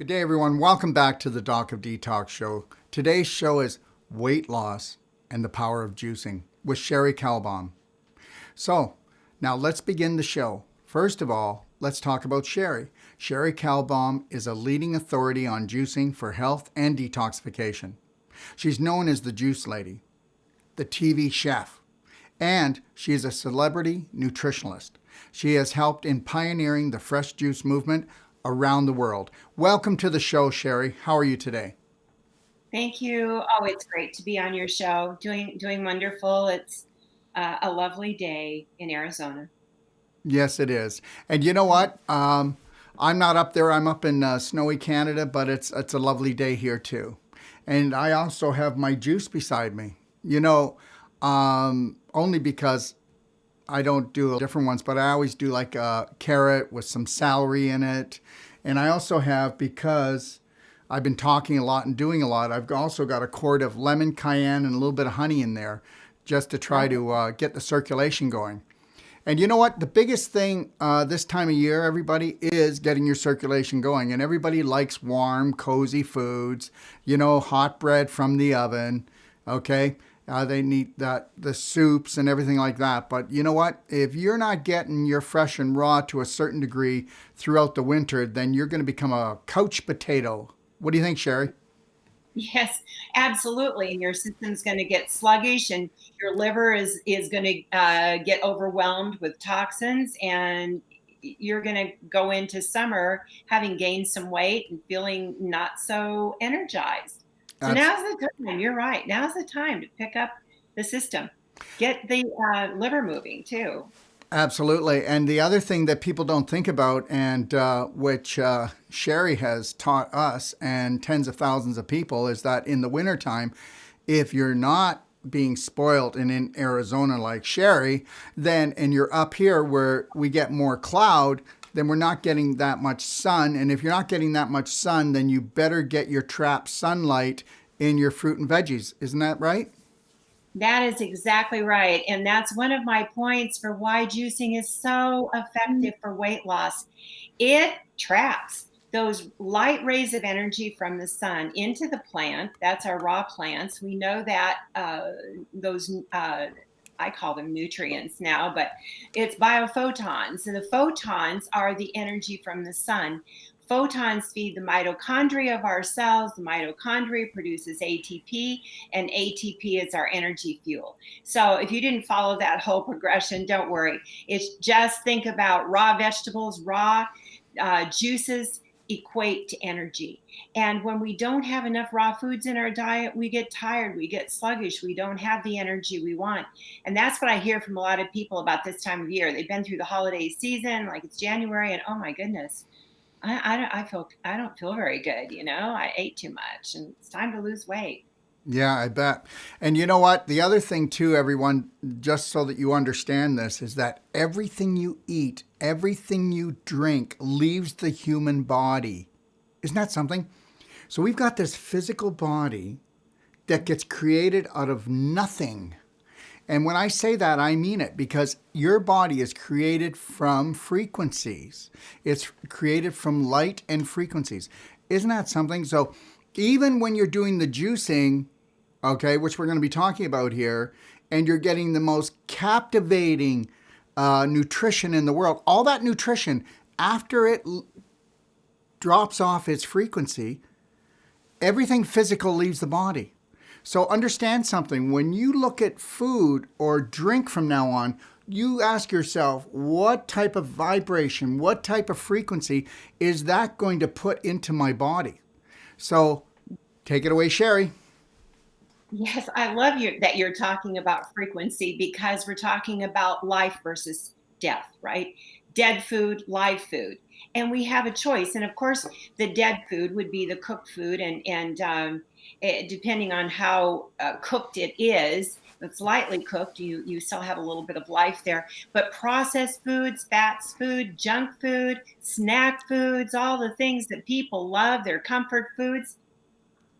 Good day, everyone. Welcome back to the Doc of Detox show. Today's show is Weight Loss and the Power of Juicing with Cherie Calbom. So, now let's begin the show. First of all, let's talk about Cherie. Cherie Calbom is a leading authority on juicing for health and detoxification. She's known as the Juice Lady, the TV chef, and she is a celebrity nutritionalist. She has helped in pioneering the fresh juice movement around the world. Welcome to the show, Cherie. How are you today? Thank you. Oh, it's great to be on your show. Doing wonderful. It's a lovely day in Arizona. Yes, it is. And you know what? I'm not up there. I'm up in snowy Canada, but it's a lovely day here too. And I also have my juice beside me. Only because I don't do different ones, but I always do like a carrot with some celery in it. And I also have, because I've been talking a lot and doing a lot, I've also got a quart of lemon cayenne and a little bit of honey in there just to try to get the circulation going. And you know what? The biggest thing this time of year, everybody, is getting your circulation going. And everybody likes warm, cozy foods, hot bread from the oven, okay? They need the soups and everything like that. But you know what? If you're not getting your fresh and raw to a certain degree throughout the winter, then you're going to become a couch potato. What do you think, Cherie? Yes, absolutely. And your system's going to get sluggish, and your liver is going to get overwhelmed with toxins, and you're going to go into summer having gained some weight and feeling not so energized. So Abs- now's the time. You're right. Now's the time to pick up the system. Get the liver moving too. Absolutely. And the other thing that people don't think about, and which Cherie has taught us and tens of thousands of people, is that in the wintertime, if you're not being spoiled and in Arizona like Cherie, then, and you're up here where we get more cloud, then we're not getting that much sun. And if you're not getting that much sun, then you better get your trapped sunlight in your fruit and veggies. Isn't that right? That is exactly right. And that's one of my points for why juicing is so effective for weight loss. It traps those light rays of energy from the sun into the plant. That's our raw plants. We know that those, I call them nutrients now, but it's biophotons. And the photons are the energy from the sun. Photons feed the mitochondria of our cells. The mitochondria produces ATP, and ATP is our energy fuel. So if you didn't follow that whole progression, don't worry. It's just think about raw vegetables, raw juices equate to energy. And when we don't have enough raw foods in our diet, we get tired, we get sluggish, we don't have the energy we want. And that's what I hear from a lot of people about this time of year. They've been through the holiday season, like it's January, and oh my goodness, I don't feel very good. I ate too much, and it's time to lose weight. Yeah, I bet. And you know what? The other thing, too, everyone, just so that you understand this, is that everything you eat, everything you drink leaves the human body. Isn't that something? So we've got this physical body that gets created out of nothing. And when I say that, I mean it, because your body is created from frequencies. It's created from light and frequencies. Isn't that something? So even when you're doing the juicing, okay, which we're going to be talking about here, and you're getting the most captivating nutrition in the world, all that nutrition, after it drops off its frequency, everything physical leaves the body. So understand something. When you look at food or drink from now on, you ask yourself, what type of vibration, what type of frequency is that going to put into my body? So take it away, Cherie. Yes, I love that you're talking about frequency, because we're talking about life versus death, right? Dead food, live food. And we have a choice. And of course, the dead food would be the cooked food. And depending on how cooked it is, if it's lightly cooked, you still have a little bit of life there. But processed foods, fats food, junk food, snack foods, all the things that people love, their comfort foods,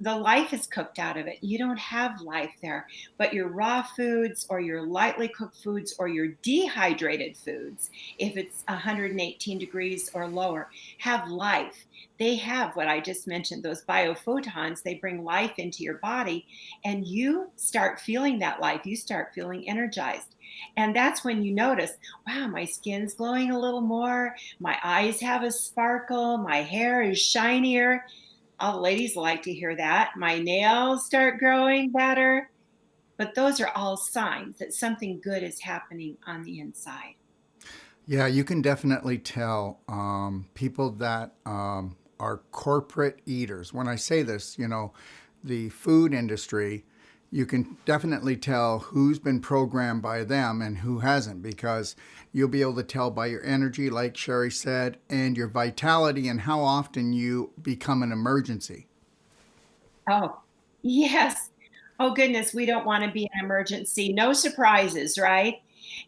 the life is cooked out of it. You don't have life there. But your raw foods or your lightly cooked foods or your dehydrated foods, if it's 118 degrees or lower, have life. They have what I just mentioned, those biophotons. They bring life into your body, and you start feeling that life. You start feeling energized. And that's when you notice, wow, my skin's glowing a little more. My eyes have a sparkle. My hair is shinier. All ladies like to hear that. My nails start growing better. But those are all signs that something good is happening on the inside. Yeah, you can definitely tell people that are corporate eaters. When I say this, the food industry, you can definitely tell who's been programmed by them and who hasn't, because you'll be able to tell by your energy, like Cherie said, and your vitality and how often you become an emergency. Oh, yes. Oh goodness, we don't want to be an emergency. No surprises, right?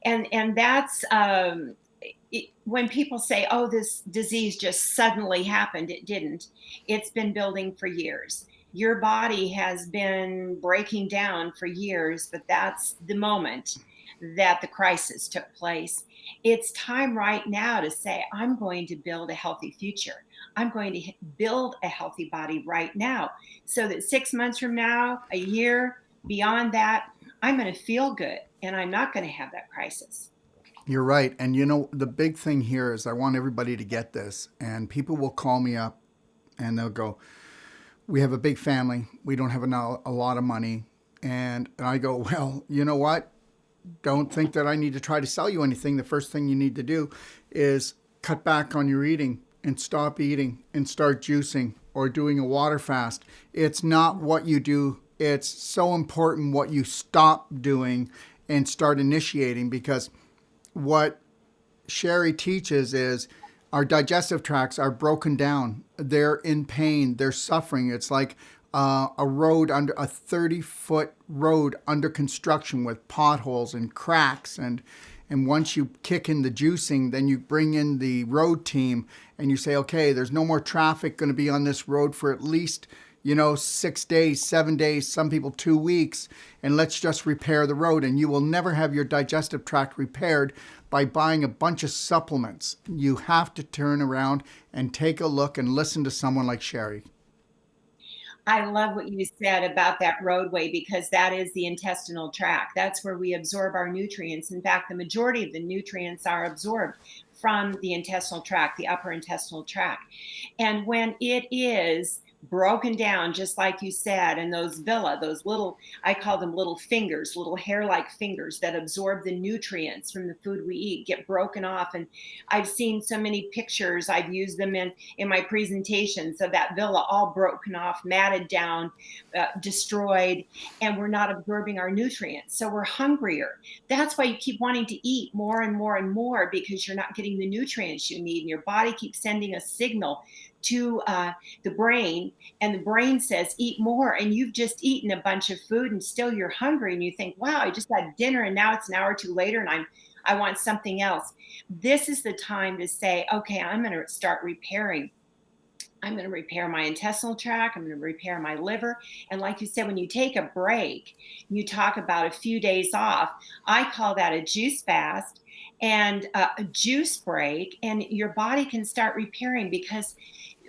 And that's when people say, "Oh, this disease just suddenly happened." It didn't. It's been building for years. Your body has been breaking down for years, but that's the moment that the crisis took place. It's time right now to say, "I'm going to build a healthy future. I'm going to build a healthy body right now, so that 6 months from now, a year, beyond that, I'm going to feel good and I'm not going to have that crisis." You're right. And the big thing here is I want everybody to get this. And people will call me up and they'll go, "We have a big family. We don't have a lot of money." And I go, "Well, you know what? Don't think that I need to try to sell you anything. The first thing you need to do is cut back on your eating and stop eating and start juicing or doing a water fast. It's not what you do. It's so important what you stop doing and start initiating, because what Cherie teaches is our digestive tracts are broken down. They're in pain. They're suffering. It's like a road under a 30-foot road under construction with potholes and cracks. And once you kick in the juicing, then you bring in the road team and you say, okay, there's no more traffic going to be on this road for at least 6 days, 7 days, some people 2 weeks, and let's just repair the road. And you will never have your digestive tract repaired by buying a bunch of supplements. You have to turn around and take a look and listen to someone like Cherie. I love what you said about that roadway, because that is the intestinal tract. That's where we absorb our nutrients. In fact, the majority of the nutrients are absorbed from the intestinal tract, the upper intestinal tract. And when it is broken down, just like you said, and those little, I call them little fingers, little hair-like fingers that absorb the nutrients from the food we eat, get broken off. And I've seen so many pictures, I've used them in my presentations of that villi all broken off, matted down, destroyed, and we're not absorbing our nutrients. So we're hungrier. That's why you keep wanting to eat more and more and more, because you're not getting the nutrients you need. And your body keeps sending a signal to the brain, and the brain says eat more, and you've just eaten a bunch of food and still you're hungry, and you think, wow, I just had dinner and now it's an hour or two later and I want something else. This is the time to say, okay, I'm going to start repairing. I'm going to repair my intestinal tract. I'm going to repair my liver. And like you said, when you take a break, you talk about a few days off. I call that a juice fast and a juice break, and your body can start repairing. Because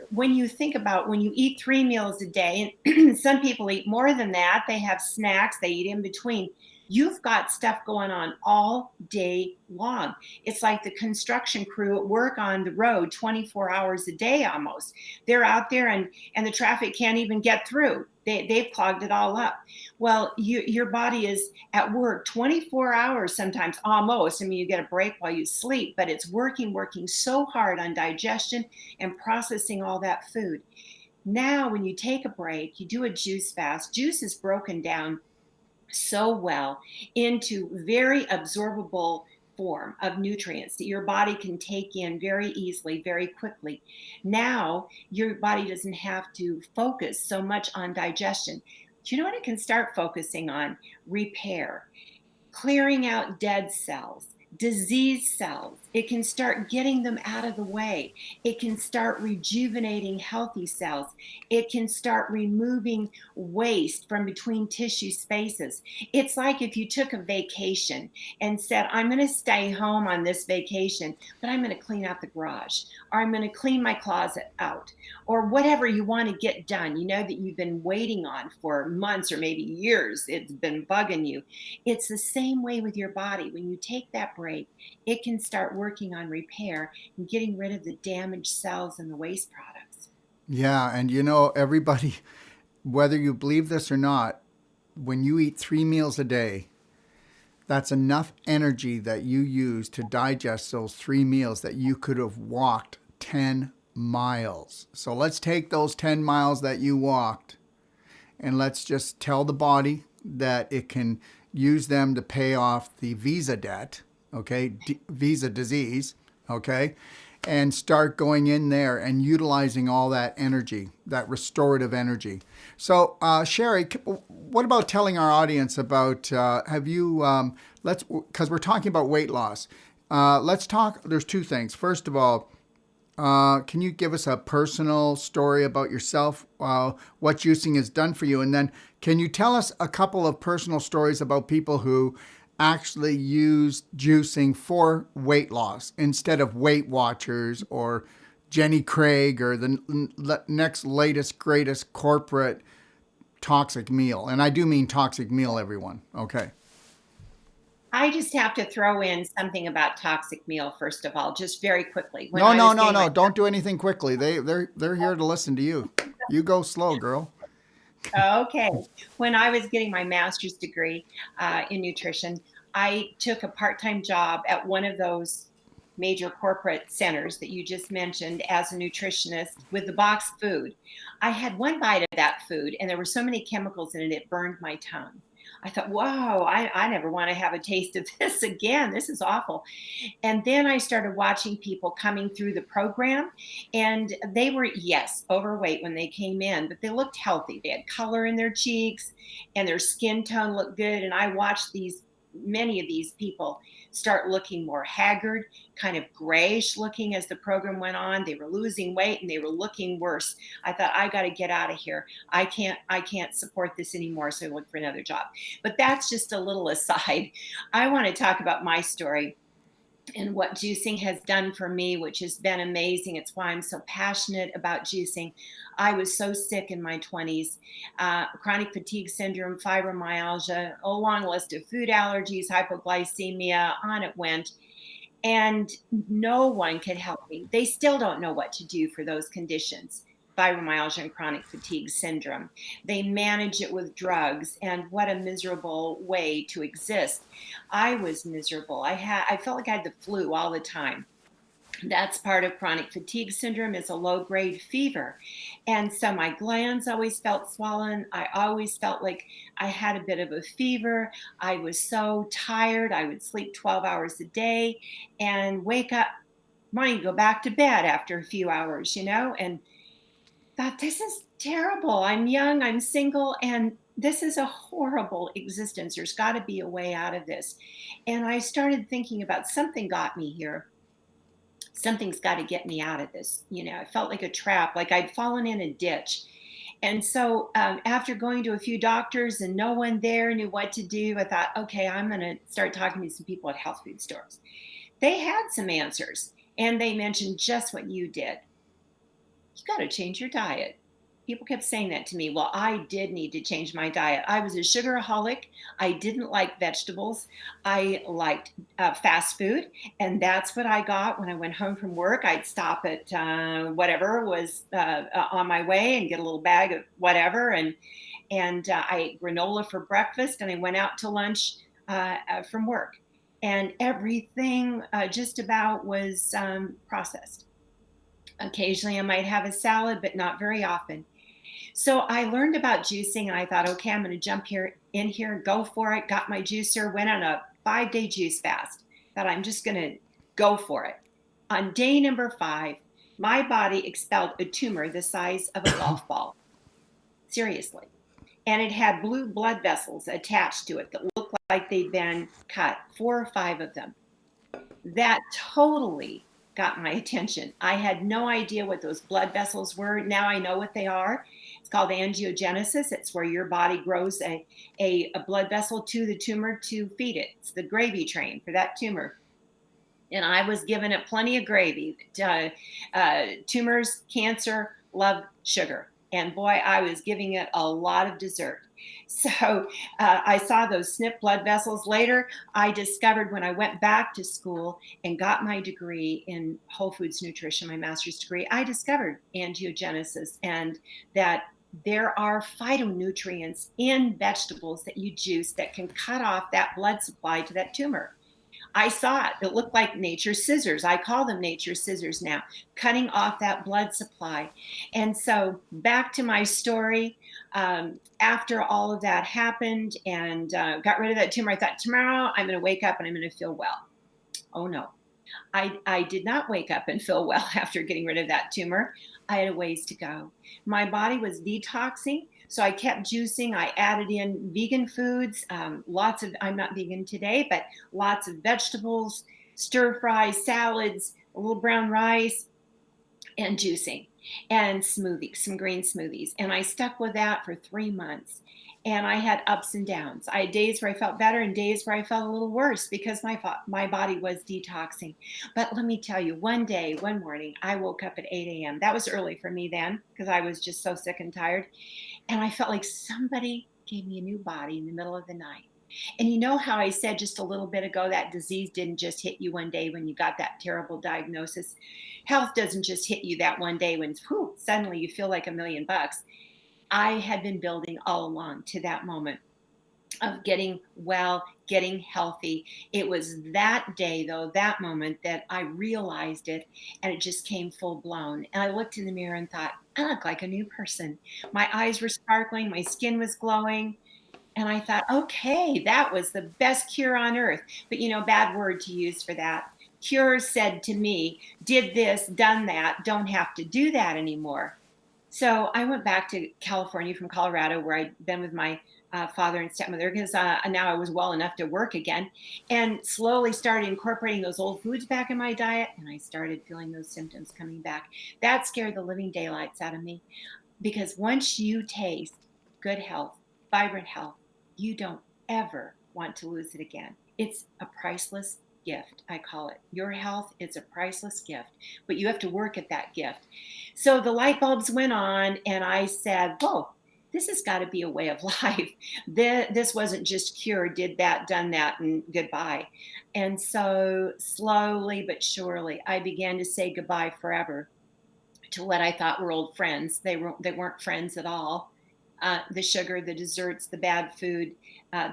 when you think about when you eat 3 meals a day, and some people eat more than that, they have snacks, they eat in between. You've got stuff going on all day long. It's like the construction crew at work on the road 24 hours a day almost. They're out there, and the traffic can't even get through. They've clogged it all up. Well, your body is at work 24 hours sometimes, almost. I mean, you get a break while you sleep, but it's working so hard on digestion and processing all that food. Now, when you take a break, you do a juice fast. Juice is broken down so well into very absorbable form of nutrients that your body can take in very easily, very quickly. Now, your body doesn't have to focus so much on digestion. Do you know what it can start focusing on? Repair, clearing out dead cells, disease cells. It can start getting them out of the way. It can start rejuvenating healthy cells. It can start removing waste from between tissue spaces. It's like if you took a vacation and said, I'm going to stay home on this vacation, but I'm going to clean out the garage, or I'm going to clean my closet out, or whatever you want to get done, that you've been waiting on for months or maybe years. It's been bugging you. It's the same way with your body. When you take that break, it can start working on repair and getting rid of the damaged cells and the waste products. Yeah, and everybody, whether you believe this or not, when you eat 3 meals a day, that's enough energy that you use to digest those 3 meals that you could have walked 10 miles. So let's take those 10 miles that you walked and let's just tell the body that it can use them to pay off the visa debt, okay, visa disease, okay, and start going in there and utilizing all that energy, that restorative energy. So, Cherie, what about telling our audience about, because we're talking about weight loss. Let's talk, there's two things. First of all, can you give us a personal story about yourself, what juicing has done for you? And then can you tell us a couple of personal stories about people who actually use juicing for weight loss instead of Weight Watchers or Jenny Craig or the next latest, greatest corporate toxic meal? And I do mean toxic meal, everyone. Okay. I just have to throw in something about toxic meal, first of all, just very quickly. No. Don't do anything quickly. They're here to listen to you. You go slow, girl. Okay. When I was getting my master's degree in nutrition, I took a part-time job at one of those major corporate centers that you just mentioned as a nutritionist with the boxed food. I had one bite of that food and there were so many chemicals in it, it burned my tongue. I thought, whoa, I never want to have a taste of this again. This is awful. And then I started watching people coming through the program, and they were, yes, overweight when they came in, but they looked healthy. They had color in their cheeks and their skin tone looked good. And I watched many of these people start looking more haggard, kind of grayish looking as the program went on. They were losing weight and they were looking worse. I thought, I got to get out of here. I can't support this anymore. So I looked for another job. But that's just a little aside. I want to talk about my story and what juicing has done for me, which has been amazing. It's why I'm so passionate about juicing. I was so sick in my 20s, chronic fatigue syndrome, fibromyalgia, a long list of food allergies, hypoglycemia, on it went. And no one could help me. They still don't know what to do for those conditions, fibromyalgia and chronic fatigue syndrome. They manage it with drugs, and what a miserable way to exist. I was miserable. I felt like I had the flu all the time. That's part of chronic fatigue syndrome, is a low-grade fever. And so my glands always felt swollen. I always felt like I had a bit of a fever. I was so tired. I would sleep 12 hours a day and wake up wanting to go back to bed after a few hours, and thought, this is terrible. I'm young, I'm single, and this is a horrible existence. There's got to be a way out of this. And I started thinking about, something got me here. Something's got to get me out of this. I felt like a trap, like I'd fallen in a ditch. And so after going to a few doctors and no one there knew what to do, I thought, okay, I'm going to start talking to some people at health food stores. They had some answers, and they mentioned just what you did. You got to change your diet. People kept saying that to me. Well, I did need to change my diet. I was a sugaraholic. I didn't like vegetables. I liked fast food. And that's what I got when I went home from work. I'd stop at whatever was on my way and get a little bag of whatever. And I ate granola for breakfast, and I went out to lunch from work. And everything just about was processed. Occasionally I might have a salad, but not very often. So I learned about juicing, and I thought, okay, I'm going to jump in here and go for it. Got my juicer, went on a 5-day juice fast. Thought, I'm just going to go for it. On day number 5, my body expelled a tumor the size of a golf ball. Seriously. And it had blue blood vessels attached to it that looked like they'd been cut, 4 or 5 of them. That totally got my attention. I had no idea what those blood vessels were. Now I know what they are. It's called angiogenesis. It's where your body grows a blood vessel to the tumor to feed it. It's the gravy train for that tumor. And I was giving it plenty of gravy. Tumors, cancer, love sugar. And boy, I was giving it a lot of dessert. So I saw those SNP blood vessels. Later, I discovered when I went back to school and got my degree in whole foods nutrition, my master's degree, I discovered angiogenesis and that there are phytonutrients in vegetables that you juice that can cut off that blood supply to that tumor. I saw it. It looked like nature's scissors. I call them nature's scissors now, cutting off that blood supply. And so back to my story. After all of that happened and got rid of that tumor, I thought, tomorrow I'm going to wake up and I'm going to feel well. Oh no. I did not wake up and feel well after getting rid of that tumor. I had a ways to go. My body was detoxing. So I kept juicing. I added in vegan foods, lots of, I'm not vegan today, but lots of vegetables, stir fries, salads, a little brown rice, and juicing and smoothies, some green smoothies. And I stuck with that for 3 months. And I had ups and downs. I had days where I felt better and days where I felt a little worse because my body was detoxing. But let me tell you, one day, one morning, I woke up at 8 a.m. That was early for me then because I was just so sick and tired. And I felt like somebody gave me a new body in the middle of the night. And you know how I said just a little bit ago that disease didn't just hit you one day when you got that terrible diagnosis. Health doesn't just hit you that one day when whew, suddenly you feel like $1,000,000. I had been building all along to that moment of getting well, getting healthy. It was that day, though, that moment that I realized it and it just came full blown. And I looked in the mirror and thought, I look like a new person. My eyes were sparkling, my skin was glowing. And I thought, okay, that was the best cure on earth. But, you know, bad word to use for that. Cure said to me, did this, done that, don't have to do that anymore. So I went back to California from Colorado, where I'd been with my father and stepmother, because now I was well enough to work again, and slowly started incorporating those old foods back in my diet. And I started feeling those symptoms coming back. That scared the living daylights out of me, because once you taste good health, vibrant health, you don't ever want to lose it again. It's a priceless gift, I call it. Your health is a priceless gift, but you have to work at that gift. So the light bulbs went on, and I said, whoa, this has got to be a way of life. This wasn't just cure, did that, done that, and goodbye. And so slowly but surely, I began to say goodbye forever to what I thought were old friends. They weren't friends at all. The sugar, the desserts, the bad food,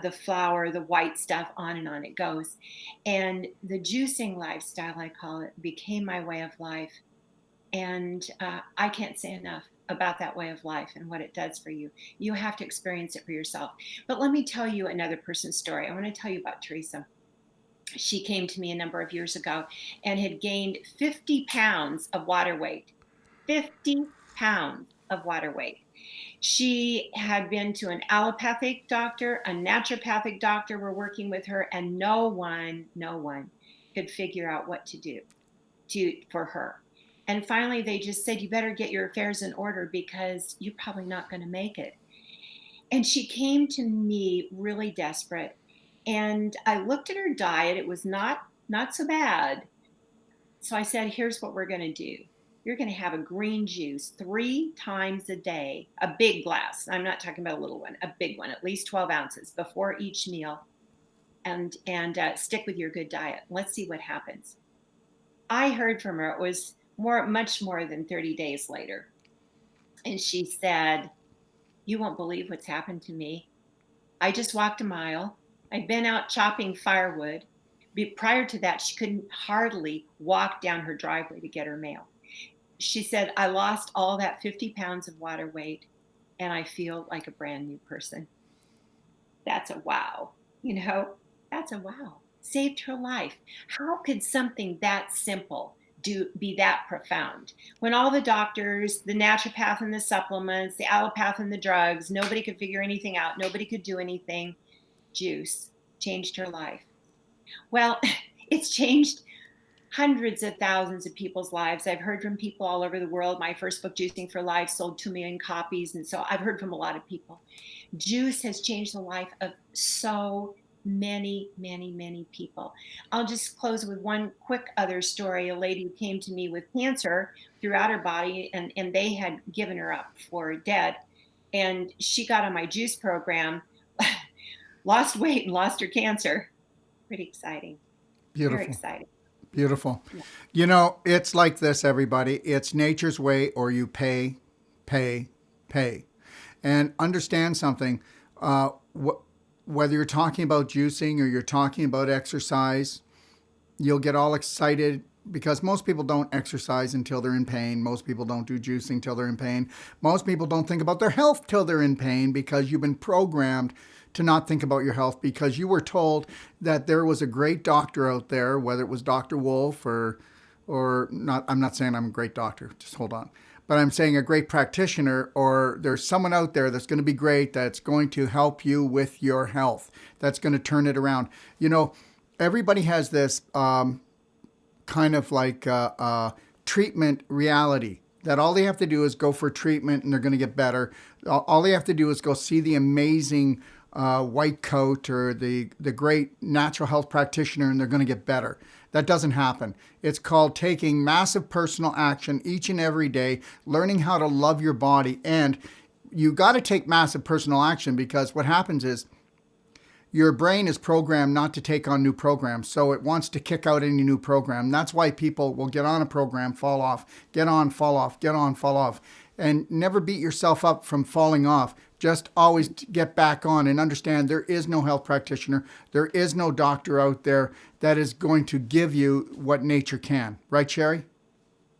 the flour, the white stuff, on and on it goes. And the juicing lifestyle, I call it, became my way of life. And I can't say enough about that way of life and what it does for you. You have to experience it for yourself. But let me tell you another person's story. I want to tell you about Teresa. She came to me a number of years ago and had gained 50 pounds of water weight. 50 pounds of water weight. She had been to an allopathic doctor, a naturopathic doctor were working with her, and no one could figure out what to do for her. And finally, they just said, you better get your affairs in order because you're probably not going to make it. And she came to me really desperate. And I looked at her diet. It was not so bad. So I said, here's what we're going to do. You're going to have a green juice 3 times a day, a big glass. I'm not talking about a little one, a big one, at least 12 ounces before each meal, and stick with your good diet. Let's see what happens. I heard from her. It was much more than 30 days later. And she said, you won't believe what's happened to me. I just walked a mile. I'd been out chopping firewood. Prior to that, she couldn't hardly walk down her driveway to get her mail. She said, I lost all that 50 pounds of water weight, and I feel like a brand new person. That's a wow. You know, that's a wow. Saved her life. How could something that simple be that profound? When all the doctors, the naturopath and the supplements, the allopath and the drugs, nobody could figure anything out. Nobody could do anything. Juice changed her life. Well, it's changed hundreds of thousands of people's lives. I've heard from people all over the world. My first book, Juicing for Life, sold 2 million copies. And so I've heard from a lot of people. Juice has changed the life of so many, many, many people. I'll just close with one quick other story. A lady who came to me with cancer throughout her body, and they had given her up for dead. And she got on my juice program, lost weight and lost her cancer. Pretty exciting. Very Beautiful. exciting. Beautiful. Yeah. You know, it's like this, everybody. It's nature's way, or you pay, pay, pay. And understand something. Whether you're talking about juicing or you're talking about exercise, you'll get all excited because most people don't exercise until they're in pain. Most people don't do juicing till they're in pain. Most people don't think about their health till they're in pain because you've been programmed to not think about your health because you were told that there was a great doctor out there, whether it was Dr. Wolfe or not. I'm not saying I'm a great doctor. Just hold on. But I'm saying a great practitioner, or there's someone out there that's going to be great, that's going to help you with your health, that's going to turn it around. You know, everybody has this kind of like treatment reality that all they have to do is go for treatment and they're going to get better. All they have to do is go see the amazing white coat or the great natural health practitioner and they're going to get better. That doesn't happen. It's called taking massive personal action each and every day, learning how to love your body. And you got to take massive personal action because what happens is your brain is programmed not to take on new programs. So it wants to kick out any new program. That's why people will get on a program, fall off, get on, fall off, get on, fall off. And never beat yourself up from falling off. Just always get back on and understand there is no health practitioner. There is no doctor out there that is going to give you what nature can. Right, Cherie?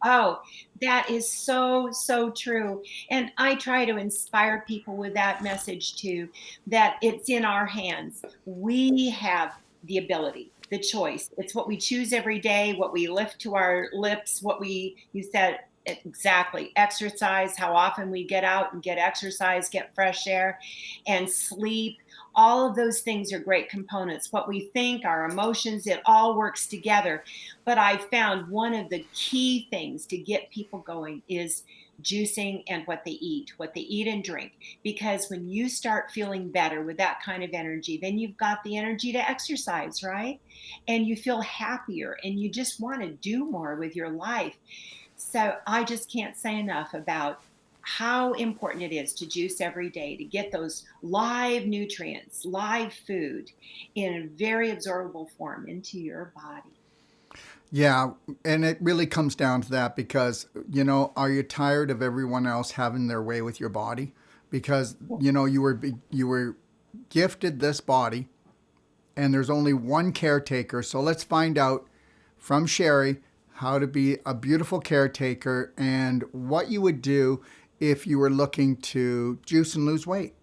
Oh, that is so, so true. And I try to inspire people with that message too, that it's in our hands. We have the ability, the choice. It's what we choose every day, what we lift to our lips, you said exactly, exercise, how often we get out and get exercise, get fresh air, and sleep. All of those things are great components. What we think, our emotions, it all works together. But I found one of the key things to get people going is juicing and what they eat and drink. Because when you start feeling better with that kind of energy, then you've got the energy to exercise, right? And you feel happier and you just want to do more with your life. So I just can't say enough about how important it is to juice every day to get those live nutrients, live food in a very absorbable form into your body. Yeah, and it really comes down to that because, you know, are you tired of everyone else having their way with your body? Because, you know, you were gifted this body and there's only one caretaker. So let's find out from Cherie how to be a beautiful caretaker and what you would do if you were looking to juice and lose weight.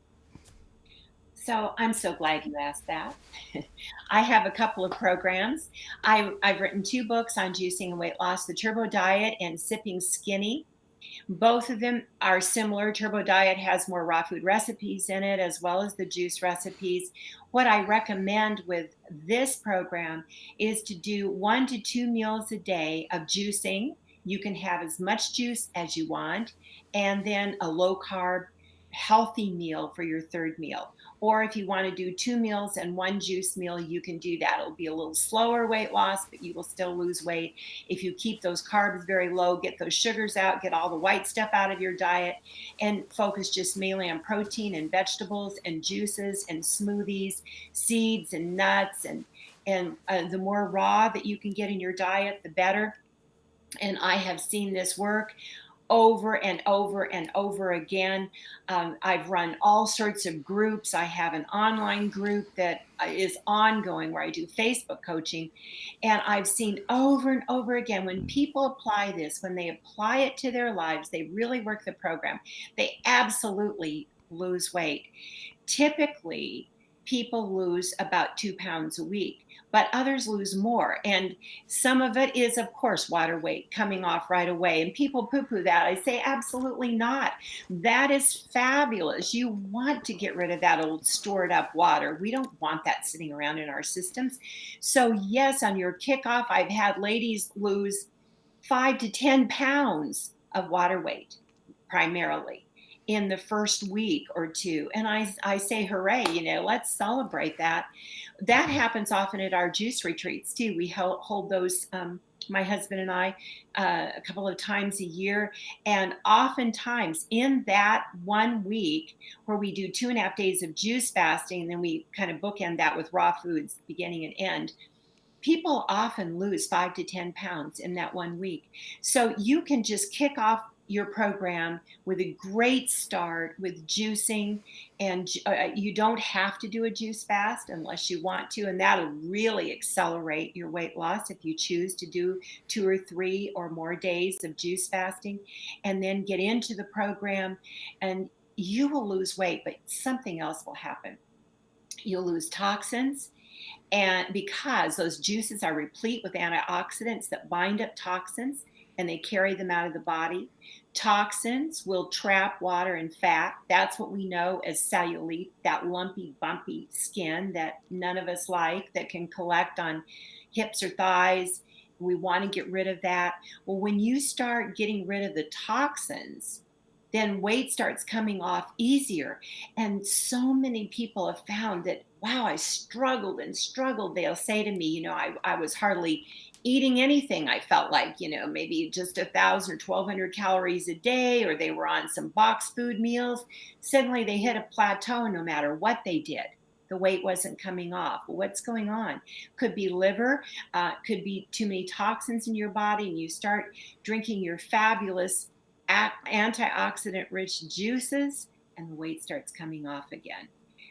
So I'm so glad you asked that. I have a couple of programs. I've written 2 books on juicing and weight loss, The Turbo Diet and Sipping Skinny. Both of them are similar. Turbo Diet has more raw food recipes in it, as well as the juice recipes. What I recommend with this program is to do 1 to 2 meals a day of juicing. You can have as much juice as you want, and then a low carb, healthy meal for your third meal. Or if you want to do 2 meals and 1 juice meal, you can do that. It'll be a little slower weight loss, but you will still lose weight. If you keep those carbs very low, get those sugars out, get all the white stuff out of your diet, and focus just mainly on protein and vegetables and juices and smoothies, seeds and nuts, and the more raw that you can get in your diet, the better. And I have seen this work over and over and over again. I've run all sorts of groups. I have an online group that is ongoing where I do Facebook coaching. And I've seen over and over again when people apply this, when they apply it to their lives, they really work the program, they absolutely lose weight. Typically, people lose about 2 pounds a week. but others lose more. And some of it is, of course, water weight coming off right away. And people poo poo that. I say, absolutely not. That is fabulous. You want to get rid of that old stored up water. We don't want that sitting around in our systems. So, yes, on your kickoff, I've had ladies lose 5 to 10 pounds of water weight primarily in the first week or two. And I say, hooray, let's celebrate that. That happens often at our juice retreats too. We hold those, my husband and I, a couple of times a year. And oftentimes in that 1 week where we do 2.5 days of juice fasting, and then we kind of bookend that with raw foods beginning and end, people often lose 5 to 10 pounds in that 1 week. So you can just kick off your program with a great start with juicing, and you don't have to do a juice fast unless you want to, and that'll really accelerate your weight loss if you choose to do 2 or 3 or more days of juice fasting, and then get into the program, and you will lose weight, but something else will happen. You'll lose toxins. And because those juices are replete with antioxidants that bind up toxins and they carry them out of the body. Toxins will trap water and fat. That's what we know as cellulite, that lumpy, bumpy skin that none of us like, that can collect on hips or thighs. We want to get rid of that. Well, when you start getting rid of the toxins, then weight starts coming off easier. And so many people have found that, wow, I struggled and struggled. They'll say to me, I was hardly eating anything. I felt like, maybe just 1,000 or 1,200 calories a day, or they were on some box food meals. Suddenly they hit a plateau, and no matter what they did, the weight wasn't coming off. Well, what's going on? Could be liver, could be too many toxins in your body, and you start drinking your fabulous antioxidant rich juices, and the weight starts coming off again.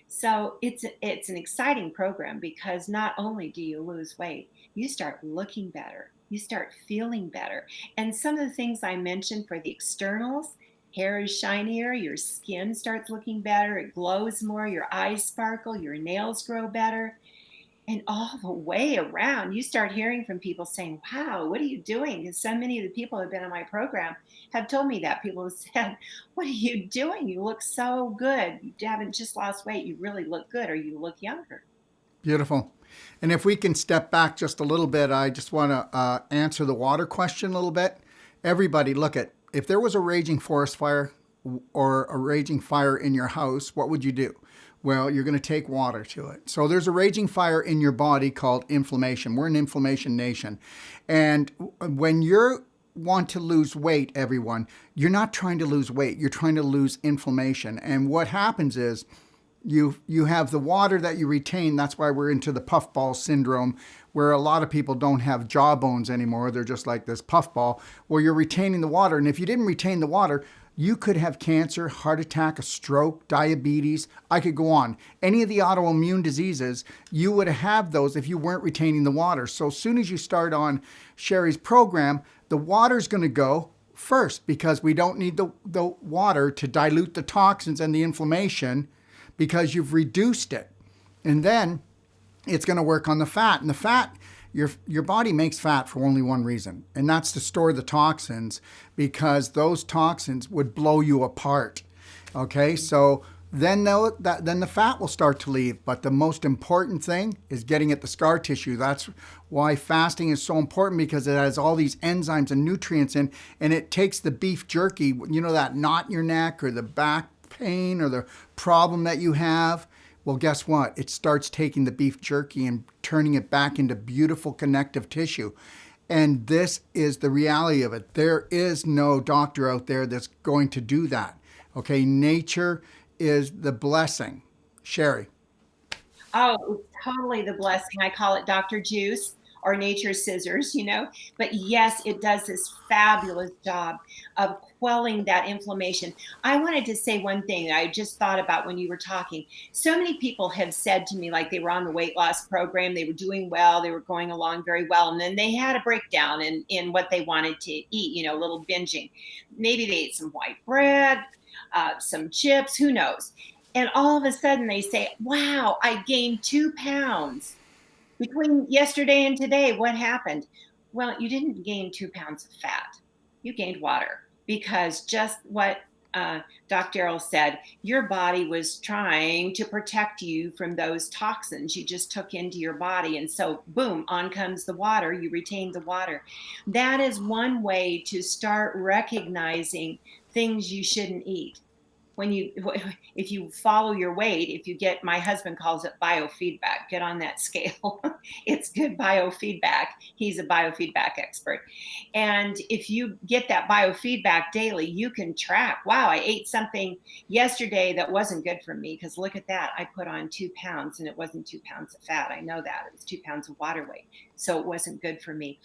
So it's an exciting program, because not only do you lose weight, you start looking better, you start feeling better. And some of the things I mentioned for the externals, hair is shinier, your skin starts looking better, it glows more, your eyes sparkle, your nails grow better. And all the way around, you start hearing from people saying, wow, what are you doing? And so many of the people who have been on my program have told me that. People have said, what are you doing? You look so good. You haven't just lost weight. You really look good, or you look younger. Beautiful. And if we can step back just a little bit, I just want to answer the water question a little bit. Everybody, look at, if there was a raging forest fire or a raging fire in your house, what would you do? Well, you're going to take water to it. So there's a raging fire in your body called inflammation. We're an inflammation nation. And when you want to lose weight, everyone, you're not trying to lose weight. You're trying to lose inflammation. And what happens is you have the water that you retain. That's why we're into the puffball syndrome, where a lot of people don't have jawbones anymore. They're just like this puffball, where you're retaining the water. And if you didn't retain the water, you could have cancer, heart attack, a stroke, diabetes. I could go on. Any of the autoimmune diseases, you would have those if you weren't retaining the water. So as soon as you start on Cherie's program, the water's going to go first, because we don't need the water to dilute the toxins and the inflammation, because you've reduced it. And then it's going to work on the fat. And the fat, your body makes fat for only one reason, and that's to store the toxins, because those toxins would blow you apart. Okay, so then the fat will start to leave. But the most important thing is getting at the scar tissue. That's why fasting is so important, because it has all these enzymes and nutrients in, and it takes the beef jerky, that knot in your neck or the back pain or the problem that you have. Well, guess what? It starts taking the beef jerky and turning it back into beautiful connective tissue. And this is the reality of it. There is no doctor out there that's going to do that. Okay, nature is the blessing. Cherie. Oh, it's totally the blessing. I call it Dr. Juice, or nature's scissors, But yes, it does this fabulous job of quelling that inflammation. I wanted to say one thing that I just thought about when you were talking. So many people have said to me, like, they were on the weight loss program, they were doing well, they were going along very well, and then they had a breakdown in what they wanted to eat, a little binging. Maybe they ate some white bread, some chips, who knows? And all of a sudden they say, wow, I gained 2 pounds. Between yesterday and today, what happened? Well, you didn't gain 2 pounds of fat. You gained water, because just what Dr. Darrell said, your body was trying to protect you from those toxins you just took into your body. And so, boom, on comes the water. You retain the water. That is one way to start recognizing things you shouldn't eat. If you follow your weight, if you get, my husband calls it biofeedback, get on that scale. It's good biofeedback. He's a biofeedback expert. And if you get that biofeedback daily, you can track, wow, I ate something yesterday that wasn't good for me, because look at that, I put on 2 pounds and it wasn't 2 pounds of fat. I know that it was 2 pounds of water weight. So it wasn't good for me.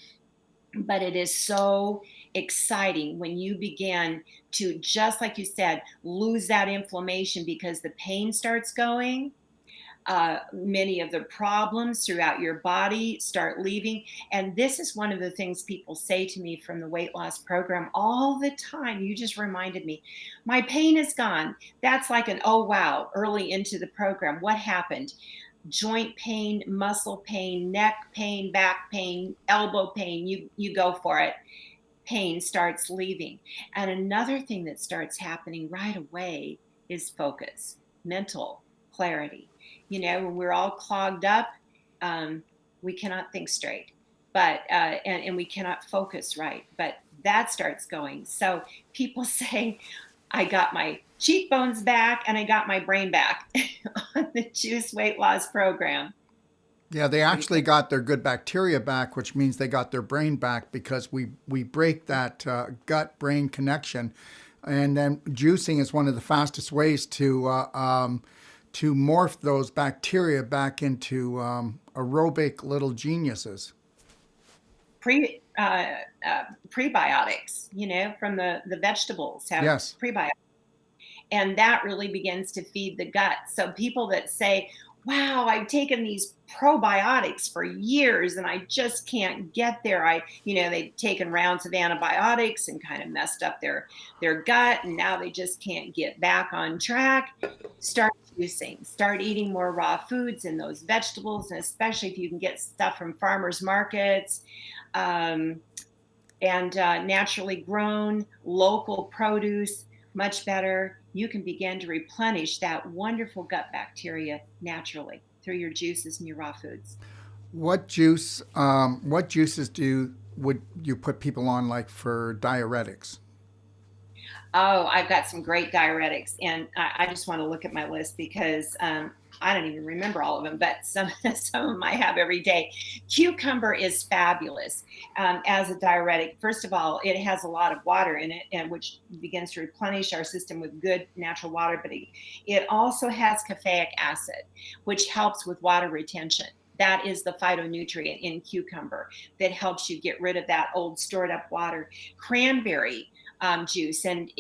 But it is so exciting when you begin to, just like you said, lose that inflammation, because the pain starts going. Many of the problems throughout your body start leaving. And this is one of the things people say to me from the weight loss program all the time. You just reminded me, my pain is gone. That's like an, oh, wow, early into the program. What happened? Joint pain, muscle pain, neck pain, back pain, elbow pain, you go for it. Pain starts leaving. And another thing that starts happening right away is focus, mental clarity. When we're all clogged up, we cannot think straight, but and we cannot focus right. But that starts going. So people say, I got my cheekbones back and I got my brain back on the Juice Weight Loss program. Yeah, they actually got their good bacteria back, which means they got their brain back, because we break that gut-brain connection. And then juicing is one of the fastest ways to morph those bacteria back into aerobic little geniuses. Prebiotics, from the vegetables have Yes. prebiotics. And that really begins to feed the gut. So people that say, wow, I've taken these probiotics for years and I just can't get there. They've taken rounds of antibiotics and kind of messed up their gut, and now they just can't get back on track. Start juicing, start eating more raw foods and those vegetables, and especially if you can get stuff from farmers markets, and naturally grown local produce, much better. You can begin to replenish that wonderful gut bacteria naturally through your juices and your raw foods. What juices would you put people on, like for diuretics? Oh, I've got some great diuretics, and I just want to look at my list, because I don't even remember all of them, but some of them I have every day. Cucumber is fabulous as a diuretic. First of all, it has a lot of water in it, and which begins to replenish our system with good natural water. But it also has caffeic acid, which helps with water retention. That is the phytonutrient in cucumber that helps you get rid of that old stored up water. Cranberry juice, and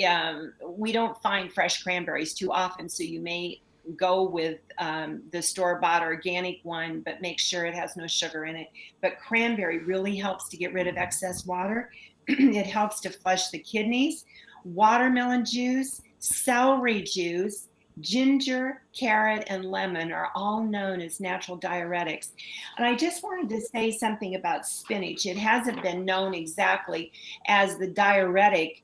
we don't find fresh cranberries too often, so you may go with the store-bought organic one, but make sure it has no sugar in it. But cranberry really helps to get rid of excess water. It helps to flush the kidneys. Watermelon juice, celery juice, ginger, carrot, and lemon are all known as natural diuretics. And I just wanted to say something about spinach. It hasn't been known exactly as the diuretic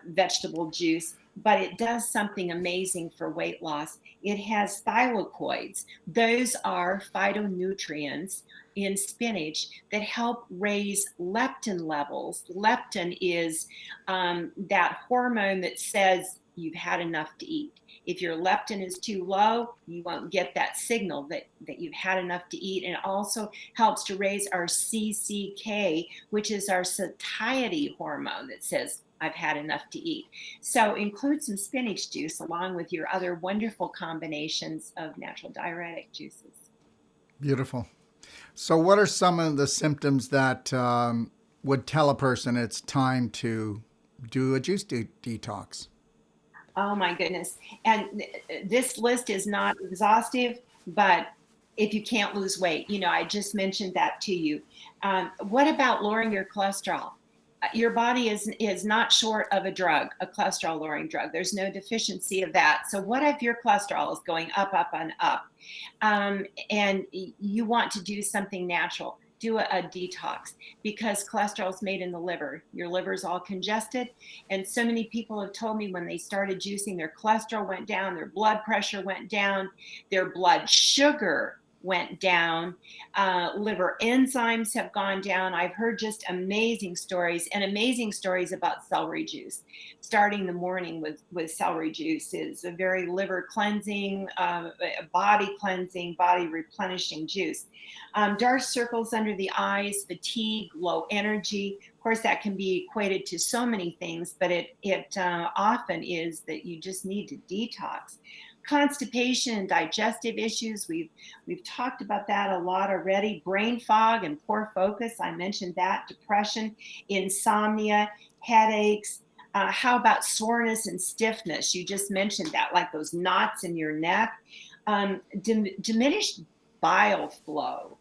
vegetable juice, but it does something amazing for weight loss. It has thylakoids. Those are phytonutrients in spinach that help raise leptin levels. Leptin is that hormone that says you've had enough to eat. If your leptin is too low, you won't get that signal that you've had enough to eat. And it also helps to raise our CCK, which is our satiety hormone that says, I've had enough to eat. So include some spinach juice along with your other wonderful combinations of natural diuretic juices. Beautiful. So what are some of the symptoms that would tell a person it's time to do a juice detox? Oh my goodness. And this list is not exhaustive, but if you can't lose weight, I just mentioned that to you. What about lowering your cholesterol? your body is not short of a drug, a cholesterol lowering drug. There's no deficiency of that. So what if your cholesterol is going up, up, and up, and you want to do something natural? Do a detox, because cholesterol is made in the liver. Your liver is all congested, and so many people have told me when they started juicing, their cholesterol went down, their blood pressure went down, their blood sugar went down, liver enzymes have gone down. I've heard just amazing stories, and amazing stories about celery juice. Starting the morning with celery juice is a very liver cleansing, body cleansing, body replenishing juice. Dark circles under the eyes, fatigue, low energy. Of course, that can be equated to so many things, but it often is that you just need to detox. Constipation and digestive issues, we've talked about that a lot already. Brain fog and poor focus, I mentioned that. Depression, insomnia, headaches. How about soreness and stiffness? You just mentioned that, like those knots in your neck. Diminished bile flow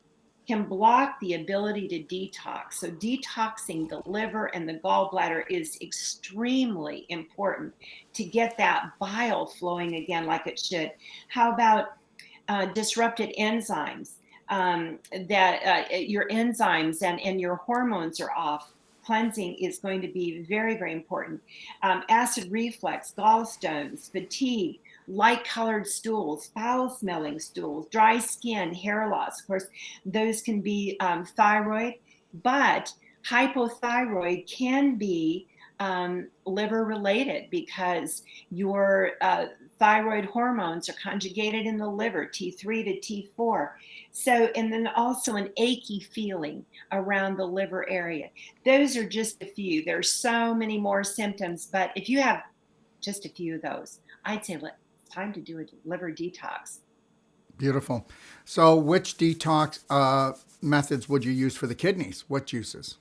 can block the ability to detox. So detoxing the liver and the gallbladder is extremely important to get that bile flowing again like it should. How about disrupted enzymes? That your enzymes and your hormones are off. Cleansing is going to be very, very important. Acid reflux, gallstones, fatigue, light-colored stools, foul-smelling stools, dry skin, hair loss. Of course, those can be thyroid, but hypothyroid can be liver-related, because your thyroid hormones are conjugated in the liver, T3 to T4. So, and then also an achy feeling around the liver area. Those are just a few. There's so many more symptoms, but if you have just a few of those, I'd say it's time to do a liver detox. Beautiful. So which detox methods would you use for the kidneys? What juices?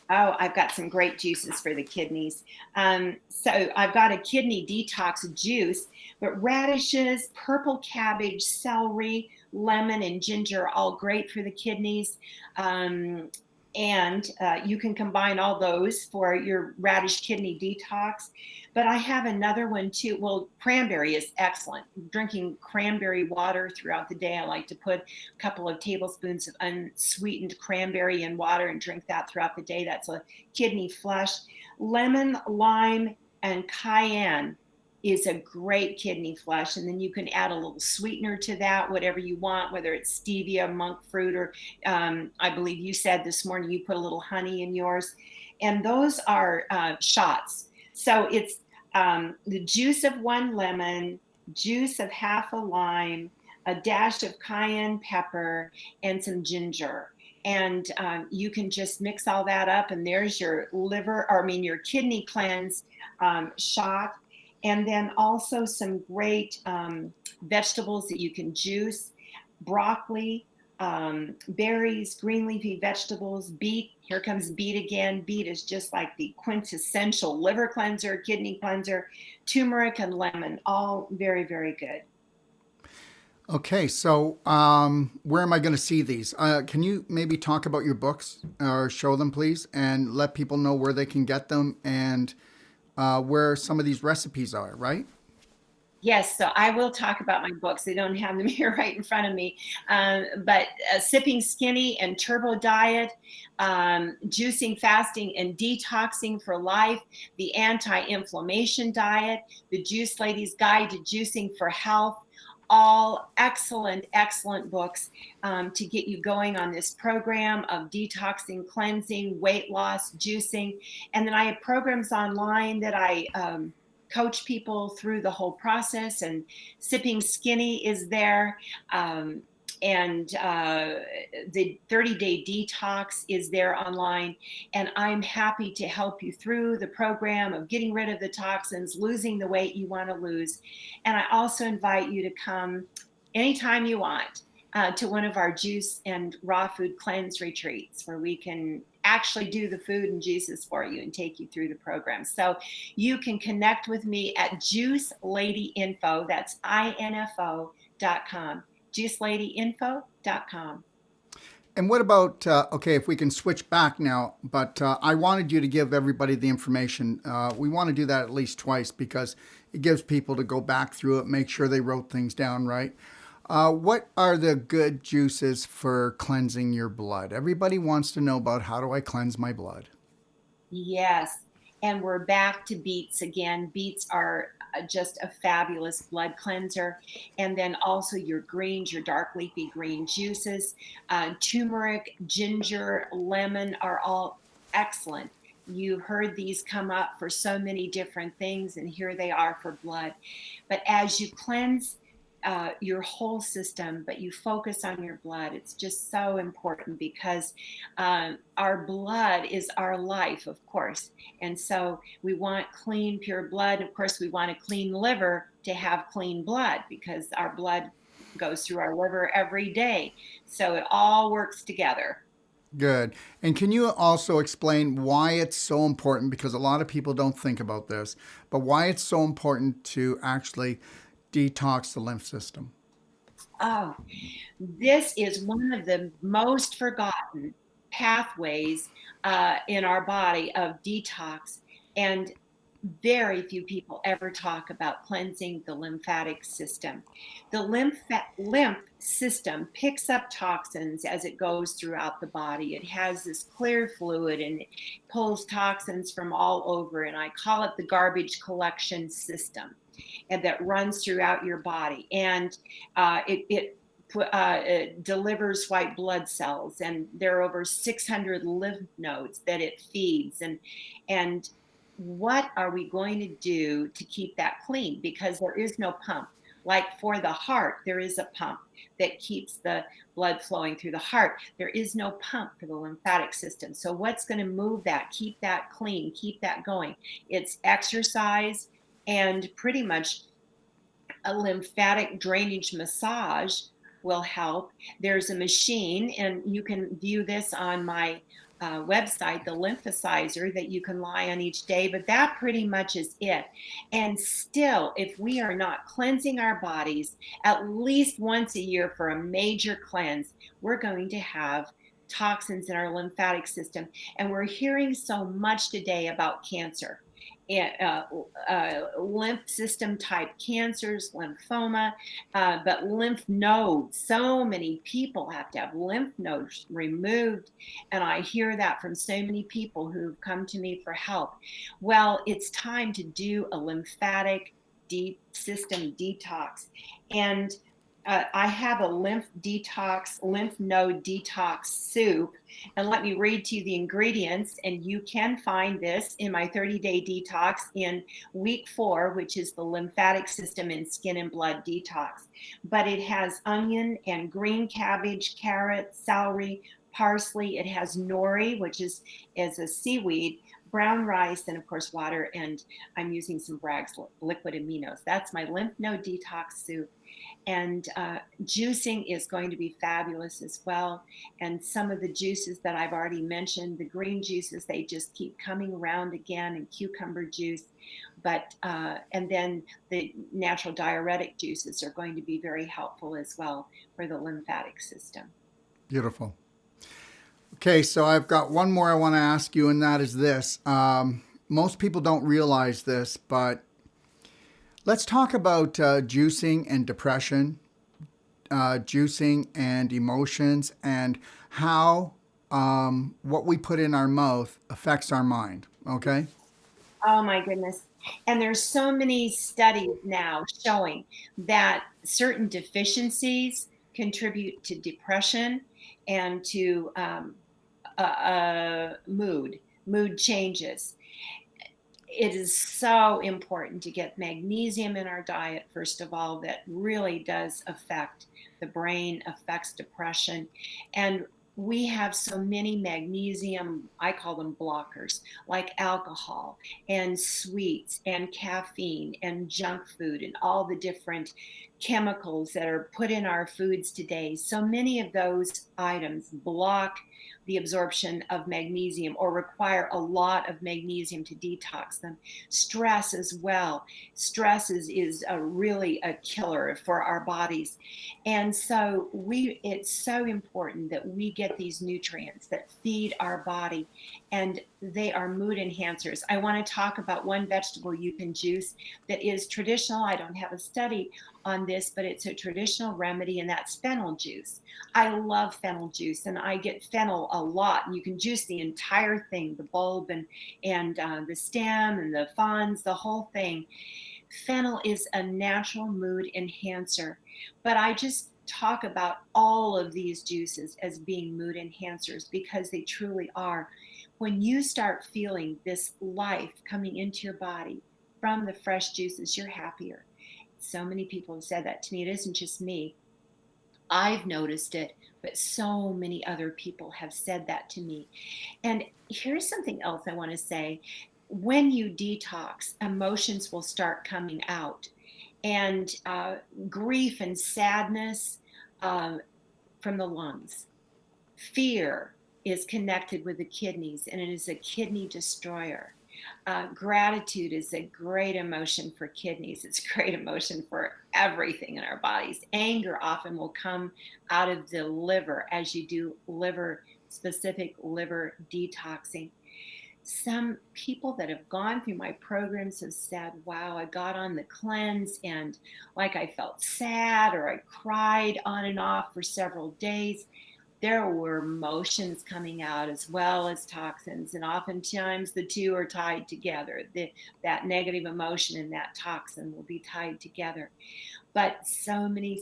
Oh, I've got some great juices for the kidneys. So I've got a kidney detox juice, but radishes, purple cabbage, celery, lemon, and ginger are all great for the kidneys. And you can combine all those for your radish kidney detox. But I have another one too. Well, cranberry is excellent. Drinking cranberry water throughout the day. I like to put a couple of tablespoons of unsweetened cranberry in water and drink that throughout the day. That's a kidney flush. Lemon, lime, and cayenne is a great kidney flush. And then you can add a little sweetener to that, whatever you want, whether it's stevia, monk fruit, or I believe you said this morning you put a little honey in yours. And those are shots. So it's the juice of one lemon, juice of half a lime, a dash of cayenne pepper, and some ginger. And you can just mix all that up, and there's your your kidney cleanse shot. And then also some great vegetables that you can juice: broccoli, berries, green leafy vegetables, beet. Here comes beet again. Beet is just like the quintessential liver cleanser, kidney cleanser. Turmeric and lemon, all very, very good. Okay, so where am I going to see these? Can you maybe talk about your books or show them, please, and let people know where they can get them and where some of these recipes are, right? Yes, so I will talk about my books. I don't have them here right in front of me. But Sipping Skinny and Turbo Diet, Juicing, Fasting, and Detoxing for Life, the Anti-Inflammation Diet, the Juice Lady's Guide to Juicing for Health, all excellent, excellent books to get you going on this program of detoxing, cleansing, weight loss, juicing. And then I have programs online that I coach people through the whole process, and Sipping Skinny is there. And the 30-day detox is there online. And I'm happy to help you through the program of getting rid of the toxins, losing the weight you want to lose. And I also invite you to come anytime you want to one of our juice and raw food cleanse retreats, where we can actually do the food and juices for you and take you through the program. So you can connect with me at Juice Lady Info. That's info.com. JuiceLadyInfo.com. And what about, okay, if we can switch back now, but I wanted you to give everybody the information. We want to do that at least twice because it gives people to go back through it, make sure they wrote things down right. What are the good juices for cleansing your blood? Everybody wants to know about how do I cleanse my blood? Yes. And we're back to beets again. Beets are just a fabulous blood cleanser. And then also your greens, your dark leafy green juices, turmeric, ginger, lemon are all excellent. You've heard these come up for so many different things, and here they are for blood. But as you cleanse your whole system, but you focus on your blood, it's just so important because our blood is our life, of course. And so we want clean, pure blood. Of course, we want a clean liver to have clean blood because our blood goes through our liver every day. So it all works together. Good. And can you also explain why it's so important? Because a lot of people don't think about this, but why it's so important to actually detox the lymph system? Oh, this is one of the most forgotten pathways in our body of detox. And very few people ever talk about cleansing the lymphatic system. The lymph system picks up toxins as it goes throughout the body. It has this clear fluid and it pulls toxins from all over. And I call it the garbage collection system, and that runs throughout your body. And it delivers white blood cells, and there are over 600 lymph nodes that it feeds. And what are we going to do to keep that clean? Because there is no pump. Like for the heart, there is a pump that keeps the blood flowing through the heart. There is no pump for the lymphatic system. So what's going to move that, keep that clean, keep that going? It's exercise and pretty much a lymphatic drainage massage will help. There's a machine, and you can view this on my website, the Lymphicizer, that you can lie on each day, but that pretty much is it. And still, if we are not cleansing our bodies at least once a year for a major cleanse, we're going to have toxins in our lymphatic system. And we're hearing so much today about cancer. Lymph system type cancers, lymphoma, but lymph nodes. So many people have to have lymph nodes removed. And I hear that from so many people who've come to me for help. Well, it's time to do a lymphatic system detox. And I have a lymph node detox soup. And let me read to you the ingredients. And you can find this in my 30-day detox in week 4, which is the lymphatic system and skin and blood detox. But it has onion and green cabbage, carrot, celery, parsley. It has nori, which is a seaweed, brown rice, and of course water. And I'm using some Bragg's liquid aminos. That's my lymph node detox soup. And juicing is going to be fabulous as well. And some of the juices that I've already mentioned, the green juices, they just keep coming around again, and cucumber juice. But and then the natural diuretic juices are going to be very helpful as well for the lymphatic system. Beautiful. Okay, so I've got one more I want to ask you, and that is this. Most people don't realize this, but let's talk about juicing and depression, juicing and emotions, and how what we put in our mouth affects our mind. Okay? Oh my goodness. And there's so many studies now showing that certain deficiencies contribute to depression and to mood changes. It is so important to get magnesium in our diet, first of all. That really does affect the brain, affects depression. And we have so many magnesium, I call them blockers, like alcohol and sweets and caffeine and junk food and all the different chemicals that are put in our foods today. So many of those items block the absorption of magnesium or require a lot of magnesium to detox them. Stress as well. Stress is really a killer for our bodies. And so it's so important that we get these nutrients that feed our body, and they are mood enhancers. I want to talk about one vegetable you can juice that is traditional. I don't have a study on this, but it's a traditional remedy, and that's fennel juice. I love fennel juice, and I get fennel a lot. And you can juice the entire thing, the bulb and the stem and the fronds, the whole thing. Fennel is a natural mood enhancer, but I just talk about all of these juices as being mood enhancers because they truly are. When you start feeling this life coming into your body from the fresh juices, you're happier. So many people have said that to me. It isn't just me. I've noticed it, but so many other people have said that to me. And here's something else I want to say. When you detox, emotions will start coming out, and grief and sadness from the lungs. Fear is connected with the kidneys, and it is a kidney destroyer. Gratitude is a great emotion for kidneys. It's a great emotion for everything in our bodies. Anger often will come out of the liver as you do specific liver detoxing. Some people that have gone through my programs have said, wow, I got on the cleanse and like I felt sad or I cried on and off for several days. There were emotions coming out as well as toxins, and oftentimes the two are tied together. That negative emotion and that toxin will be tied together. But so many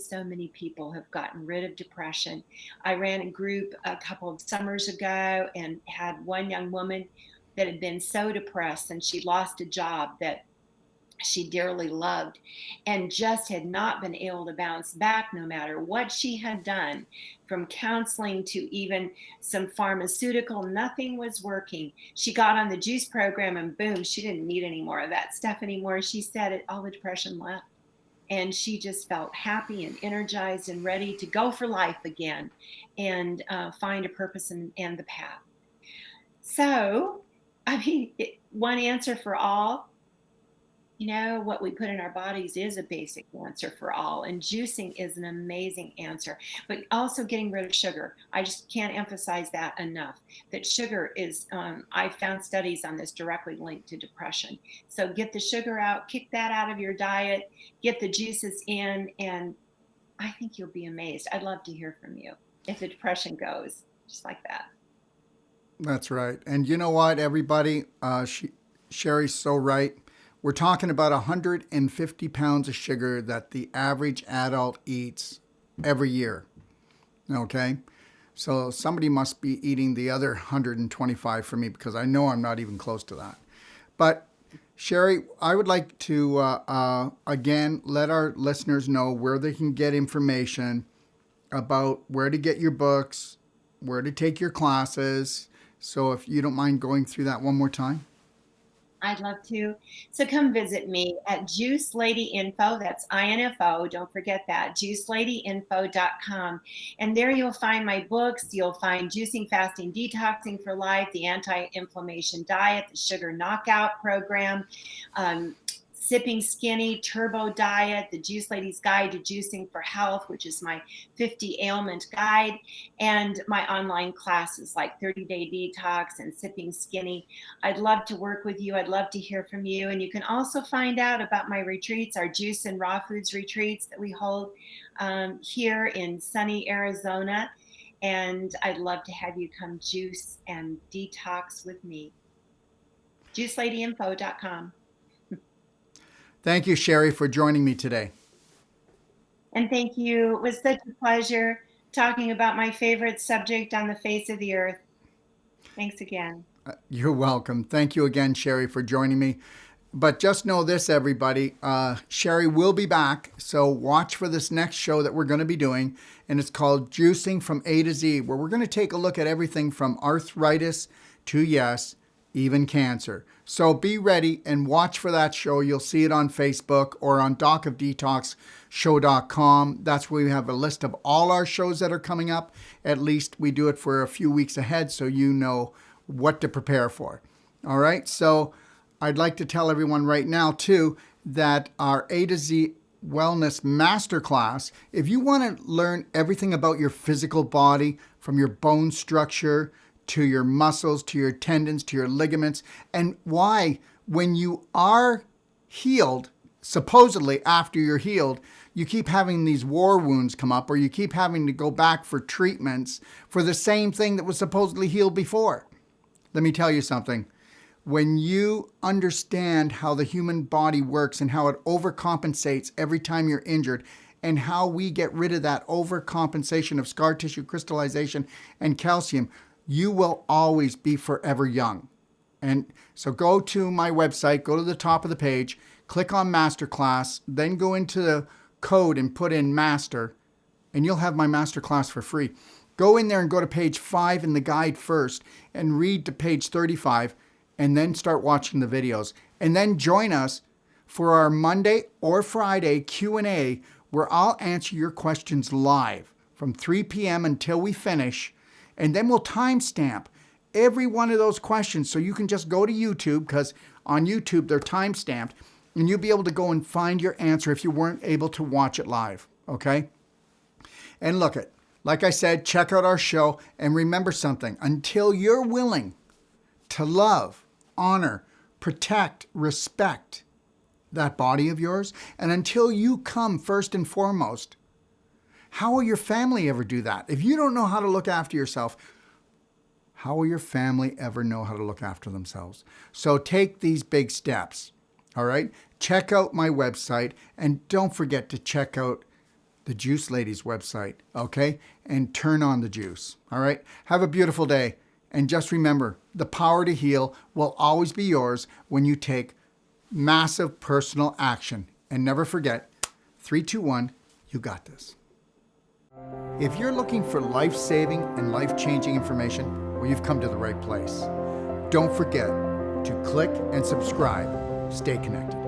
people have gotten rid of depression. I ran a group a couple of summers ago and had one young woman that had been so depressed, and she lost a job that she dearly loved and just had not been able to bounce back no matter what she had done, from counseling to even some pharmaceutical. Nothing was working. She got on the juice program and boom, she didn't need any more of that stuff anymore. She said all the depression left, and she just felt happy and energized and ready to go for life again and find a purpose and the path. So, I mean, one answer for all. You know, what we put in our bodies is a basic answer for all, and juicing is an amazing answer. But also getting rid of sugar. I just can't emphasize that enough, that sugar is, I found studies on this directly linked to depression. So get the sugar out, kick that out of your diet, get the juices in, and I think you'll be amazed. I'd love to hear from you if the depression goes, just like that. That's right. And you know what, everybody? Cherie's so right. We're talking about 150 pounds of sugar that the average adult eats every year. Okay? So somebody must be eating the other 125 for me, because I know I'm not even close to that. But Cherie, I would like to, again, let our listeners know where they can get information about where to get your books, where to take your classes. So if you don't mind going through that one more time. I'd love to. So come visit me at Juice Lady Info. That's INFO. Don't forget that. JuiceLadyInfo.com. And there you'll find my books. You'll find Juicing, Fasting, Detoxing for Life, the Anti-Inflammation Diet, the Sugar Knockout Program, Sipping Skinny, Turbo Diet, the Juice Lady's Guide to Juicing for Health, which is my 50 ailment guide, and my online classes like 30-Day Detox and Sipping Skinny. I'd love to work with you. I'd love to hear from you. And you can also find out about my retreats, our Juice and Raw Foods retreats that we hold here in sunny Arizona. And I'd love to have you come juice and detox with me. JuiceLadyInfo.com. Thank you, Cherie, for joining me today. And thank you. It was such a pleasure talking about my favorite subject on the face of the earth. Thanks again. You're welcome. Thank you again, Cherie, for joining me. But just know this, everybody, Cherie will be back. So watch for this next show that we're going to be doing. And it's called Juicing from A to Z, where we're going to take a look at everything from arthritis to, yes, even cancer. So be ready and watch for that show. You'll see it on Facebook or on docofdetoxshow.com. That's where we have a list of all our shows that are coming up. At least we do it for a few weeks ahead so you know what to prepare for. All right, so I'd like to tell everyone right now too that our A to Z Wellness Masterclass, if you want to learn everything about your physical body, from your bone structure to your muscles, to your tendons, to your ligaments, and why when you are healed, supposedly after you're healed, you keep having these war wounds come up, or you keep having to go back for treatments for the same thing that was supposedly healed before. Let me tell you something. When you understand how the human body works and how it overcompensates every time you're injured, and how we get rid of that overcompensation of scar tissue crystallization and calcium, you will always be forever young. And so go to my website, go to the top of the page, click on Masterclass, then go into the code and put in Master, and you'll have my Masterclass for free. Go in there and go to page 5 in the guide first and read to page 35, and then start watching the videos. And then join us for our Monday or Friday Q&A, where I'll answer your questions live from 3 p.m. until we finish. And then we'll timestamp every one of those questions. So you can just go to YouTube, because on YouTube they're timestamped, and you'll be able to go and find your answer if you weren't able to watch it live. Okay? And look it, like I said, check out our show, and remember something. Until you're willing to love, honor, protect, respect that body of yours, and until you come first and foremost, how will your family ever do that? If you don't know how to look after yourself, how will your family ever know how to look after themselves? So take these big steps, all right? Check out my website, and don't forget to check out the Juice Lady's website, okay? And turn on the juice, all right? Have a beautiful day, and just remember, the power to heal will always be yours when you take massive personal action. And never forget, 3, 2, 1, you got this. If you're looking for life-saving and life-changing information, well, you've come to the right place. Don't forget to click and subscribe. Stay connected.